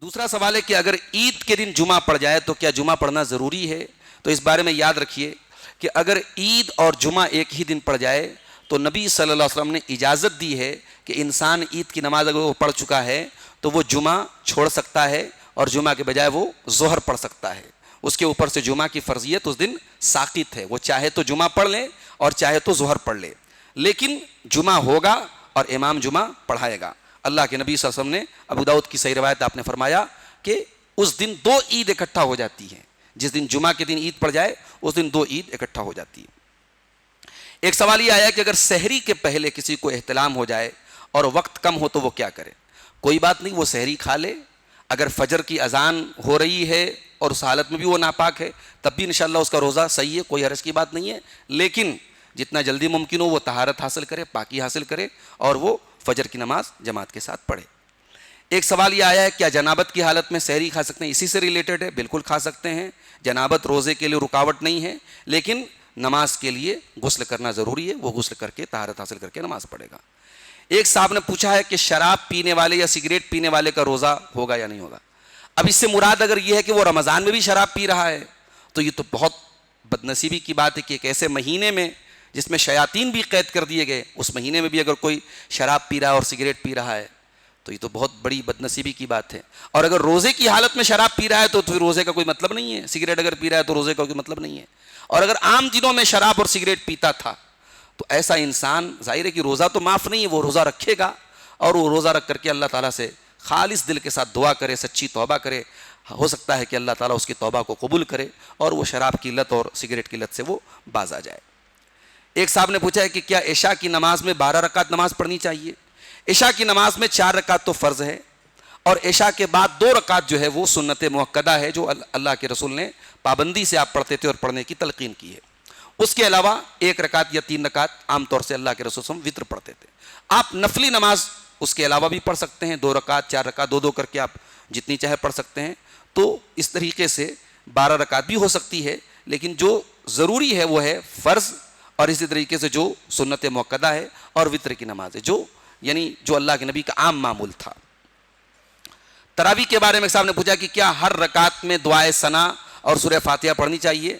دوسرا سوال ہے کہ اگر عید کے دن جمعہ پڑ جائے تو کیا جمعہ پڑھنا ضروری ہے؟ تو اس بارے میں یاد رکھیے کہ اگر عید اور جمعہ ایک ہی دن پڑ جائے تو نبی صلی اللہ علیہ وسلم نے اجازت دی ہے کہ انسان عید کی نماز اگر وہ پڑھ چکا ہے تو وہ جمعہ چھوڑ سکتا ہے اور جمعہ کے بجائے وہ ظہر پڑھ سکتا ہے. اس کے اوپر سے جمعہ کی فرضیت اس دن ساقط ہے، وہ چاہے تو جمعہ پڑھ لے اور چاہے تو ظہر پڑھ لے، لیکن جمعہ ہوگا اور امام جمعہ پڑھائے گا. اللہ کے نبی صلی اللہ علیہ وسلم نے ابو داؤد کی صحیح روایت آپ نے فرمایا کہ اس دن دو عید اکٹھا ہو جاتی ہیں. جس دن جمعہ کے دن عید پڑ جائے اس دن دو عید اکٹھا ہو جاتی ہے. ایک سوال یہ آیا کہ اگر سحری کے پہلے کسی کو احتلام ہو جائے اور وقت کم ہو تو وہ کیا کرے؟ کوئی بات نہیں، وہ سحری کھا لے. اگر فجر کی اذان ہو رہی ہے اور اس حالت میں بھی وہ ناپاک ہے تب بھی انشاءاللہ اس کا روزہ صحیح ہے، کوئی حرج کی بات نہیں ہے. لیکن جتنا جلدی ممکن ہو وہ طہارت حاصل کرے، پاکی حاصل کرے اور وہ فجر کی نماز جماعت کے ساتھ پڑھے. ایک سوال یہ آیا ہے کیا جنابت کی حالت میں سحری کھا سکتے ہیں؟ اسی سے ریلیٹڈ ہے، بالکل کھا سکتے ہیں. جنابت روزے کے لیے رکاوٹ نہیں ہے، لیکن نماز کے لیے غسل کرنا ضروری ہے، وہ غسل کر کے طہارت حاصل کر کے نماز پڑھے گا. ایک صاحب نے پوچھا ہے کہ شراب پینے والے یا سگریٹ پینے والے کا روزہ ہوگا یا نہیں ہوگا. اب اس سے مراد اگر یہ ہے کہ وہ رمضان میں بھی شراب پی رہا ہے تو یہ تو بہت بدنصیبی کی بات ہے کہ ایک ایسے مہینے میں جس میں شیاطین بھی قید کر دیے گئے، اس مہینے میں بھی اگر کوئی شراب پی رہا ہے اور سگریٹ پی رہا ہے تو یہ تو بہت بڑی بدنصیبی کی بات ہے. اور اگر روزے کی حالت میں شراب پی رہا ہے تو پھر روزے کا کوئی مطلب نہیں ہے. سگریٹ اگر پی رہا ہے تو روزے کا کوئی مطلب نہیں ہے. اور اگر عام دنوں میں شراب اور سگریٹ پیتا تھا تو ایسا انسان ظاہر ہے کہ روزہ تو معاف نہیں ہے، وہ روزہ رکھے گا اور وہ روزہ رکھ کر کے اللہ تعالیٰ سے خالص دل کے ساتھ دعا کرے، سچی توبہ کرے. ہو سکتا ہے کہ اللہ تعالیٰ اس کی توبہ کو قبول کرے اور وہ شراب کی لت اور سگریٹ کی لت سے وہ باز آ جائے. ایک صاحب نے پوچھا ہے کہ کیا عشاء کی نماز میں 12 رکعت نماز پڑھنی چاہیے؟ عشاء کی نماز میں 4 رکعت تو فرض ہے اور عشاء کے بعد 2 رکعت جو ہے وہ سنت مؤکدہ ہے، جو اللہ کے رسول نے پابندی سے آپ پڑھتے تھے اور پڑھنے کی تلقین کی ہے. اس کے علاوہ 1 رکعت یا 3 رکعت عام طور سے اللہ کے رسول صلی اللہ علیہ وسلم وطر پڑھتے تھے. آپ نفلی نماز اس کے علاوہ بھی پڑھ سکتے ہیں، 2 رکعت 4 رکعت 2 کر کے آپ جتنی چاہے پڑھ سکتے ہیں. تو اس طریقے سے 12 رکعت بھی ہو سکتی ہے، لیکن جو ضروری ہے وہ ہے فرض، اور اسی طریقے سے جو سنت مؤکدہ ہے اور وطر کی نماز ہے، جو اللہ کے نبی کا عام معمول تھا. تراویح کے بارے میں ایک صاحب نے پوچھا کہ کیا ہر رکعت میں دعائے ثنا اور سورہ فاتحہ پڑھنی چاہیے؟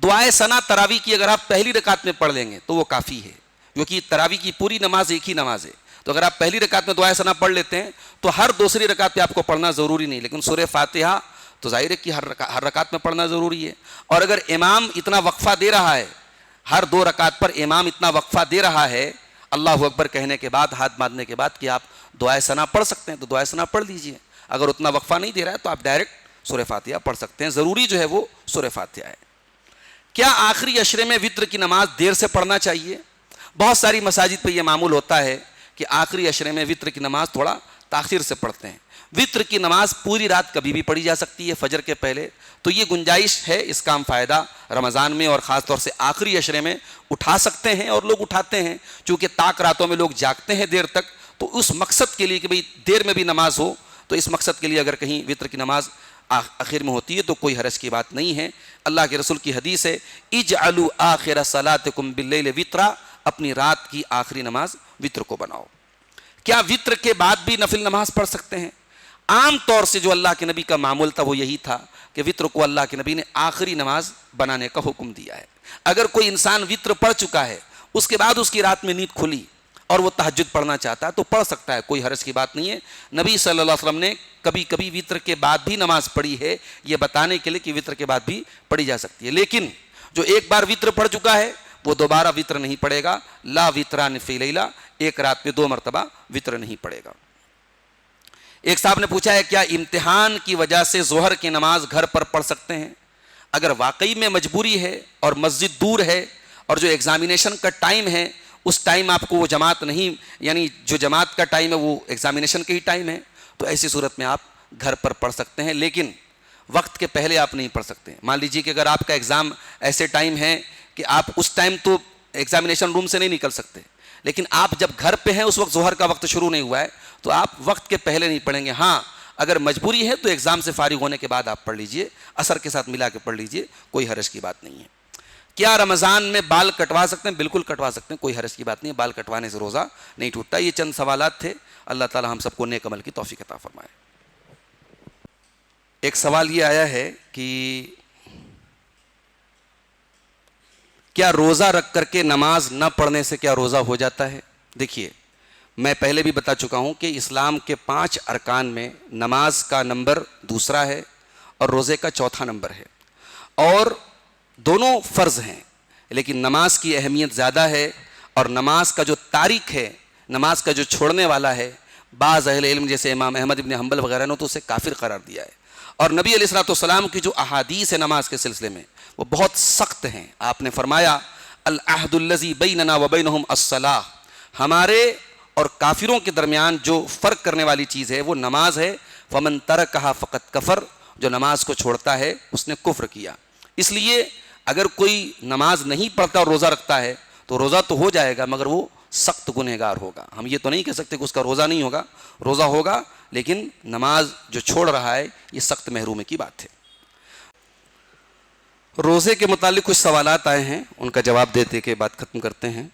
دعائے ثنا تراویح کی اگر آپ پہلی رکعت میں پڑھ لیں گے تو وہ کافی ہے، کیونکہ تراویح کی پوری نماز ایک ہی نماز ہے. تو اگر آپ پہلی رکعت میں دعائے ثنا پڑھ لیتے ہیں تو ہر دوسری رکعت پہ آپ کو پڑھنا ضروری نہیں، لیکن سورہ فاتحہ تو ظاہر ہے کہ ہر رکعت میں پڑھنا ضروری ہے. اور اگر امام اتنا وقفہ دے رہا ہے، ہر 2 رکعت پر امام اتنا وقفہ دے رہا ہے اللہ اکبر کہنے کے بعد، ہاتھ باندھنے کے بعد، کہ آپ دعائے ثنا پڑھ سکتے ہیں تو دعائے ثنا پڑھ لیجئے. اگر اتنا وقفہ نہیں دے رہا ہے تو آپ ڈائریکٹ سورہ فاتحہ پڑھ سکتے ہیں. ضروری جو ہے وہ سورہ فاتحہ ہے. کیا آخری عشرے میں وطر کی نماز دیر سے پڑھنا چاہیے؟ بہت ساری مساجد پہ یہ معمول ہوتا ہے کہ آخری عشرے میں وطر کی نماز تھوڑا تاخیر سے پڑھتے ہیں. وطر کی نماز پوری رات کبھی بھی پڑھی جا سکتی ہے فجر کے پہلے، تو یہ گنجائش ہے، اس کا ہم فائدہ رمضان میں اور خاص طور سے آخری عشرے میں اٹھا سکتے ہیں، اور لوگ اٹھاتے ہیں چونکہ طاق راتوں میں لوگ جاگتے ہیں دیر تک. تو اس مقصد کے لیے کہ بھئی دیر میں بھی نماز ہو، تو اس مقصد کے لیے اگر کہیں وطر کی نماز آخر میں ہوتی ہے تو کوئی حرج کی بات نہیں ہے. اللہ کے رسول کی حدیث ہے اجعلوا آخر صلاتکم باللیل وطرا، اپنی رات کی آخری نماز وطر کو بناؤ. کیا وطر کے بعد بھی نفل نماز پڑھ سکتے ہیں؟ عام طور سے جو اللہ کے نبی کا معمول تھا وہ یہی تھا کہ وطر کو اللہ کے نبی نے آخری نماز بنانے کا حکم دیا ہے. اگر کوئی انسان وطر پڑھ چکا ہے، اس کے بعد اس کی رات میں نیند کھلی اور وہ تہجد پڑھنا چاہتا ہے تو پڑھ سکتا ہے، کوئی حرج کی بات نہیں ہے. نبی صلی اللہ علیہ وسلم نے کبھی کبھی وطر کے بعد بھی نماز پڑھی ہے، یہ بتانے کے لیے کہ وطر کے بعد بھی پڑھی جا سکتی ہے. لیکن جو ایک بار وطر پڑھ چکا ہے وہ دوبارہ وطر نہیں پڑھے گا. لا وطران فی لیلہ، ایک رات میں 2 مرتبہ وطر نہیں پڑھے گا. ایک صاحب نے پوچھا ہے کیا امتحان کی وجہ سے ظہر کی نماز گھر پر پڑھ سکتے ہیں؟ اگر واقعی میں مجبوری ہے اور مسجد دور ہے اور جو ایگزامینیشن کا ٹائم ہے اس ٹائم آپ کو وہ جماعت نہیں، یعنی جو جماعت کا ٹائم ہے وہ ایگزامینیشن کا ہی ٹائم ہے، تو ایسی صورت میں آپ گھر پر پڑھ سکتے ہیں، لیکن وقت کے پہلے آپ نہیں پڑھ سکتے. مان لیجیے کہ اگر آپ کا ایگزام ایسے ٹائم ہے کہ آپ اس ٹائم تو ایگزامینیشن روم سے نہیں نکل سکتے، لیکن آپ جب گھر پہ ہیں اس وقت ظہر کا وقت شروع نہیں ہوا ہے تو آپ وقت کے پہلے نہیں پڑھیں گے. ہاں اگر مجبوری ہے تو ایگزام سے فارغ ہونے کے بعد آپ پڑھ لیجئے، عصر کے ساتھ ملا کے پڑھ لیجئے، کوئی حرج کی بات نہیں ہے. کیا رمضان میں بال کٹوا سکتے ہیں؟ بالکل کٹوا سکتے ہیں، کوئی حرج کی بات نہیں ہے. بال کٹوانے سے روزہ نہیں ٹوٹتا. یہ چند سوالات تھے. اللہ تعالی ہم سب کو نیک عمل کی توفیق عطا فرمائے. ایک سوال یہ آیا ہے کہ کیا روزہ رکھ کر کے نماز نہ پڑھنے سے کیا روزہ ہو جاتا ہے؟ دیکھیے، میں پہلے بھی بتا چکا ہوں کہ اسلام کے 5 ارکان میں نماز کا نمبر دوسرا ہے اور روزے کا چوتھا نمبر ہے، اور دونوں فرض ہیں، لیکن نماز کی اہمیت زیادہ ہے، اور نماز کا جو تارک ہے، نماز کا جو چھوڑنے والا ہے، بعض اہل علم جیسے امام احمد ابن حنبل وغیرہ نے تو اسے کافر قرار دیا ہے۔ اور نبی علیہ الصلوۃ والسلام کی جو احادیث ہے نماز کے سلسلے میں وہ بہت سخت ہیں۔ آپ نے فرمایا العہد الذی بیننا وبینہم الصلاۃ، ہمارے اور کافروں کے درمیان جو فرق کرنے والی چیز ہے وہ نماز ہے، فمن ترکہا فقد کفر، جو نماز کو چھوڑتا ہے اس نے کفر کیا۔ اس لیے اگر کوئی نماز نہیں پڑھتا اور روزہ رکھتا ہے تو روزہ تو ہو جائے گا مگر وہ سخت گنہگار ہوگا۔ ہم یہ تو نہیں کہہ سکتے کہ اس کا روزہ نہیں ہوگا، روزہ ہوگا، لیکن نماز جو چھوڑ رہا ہے یہ سخت محرومی کی بات ہے۔ روزے کے متعلق کچھ سوالات آئے ہیں، ان کا جواب دیتے کے بعد ختم کرتے ہیں۔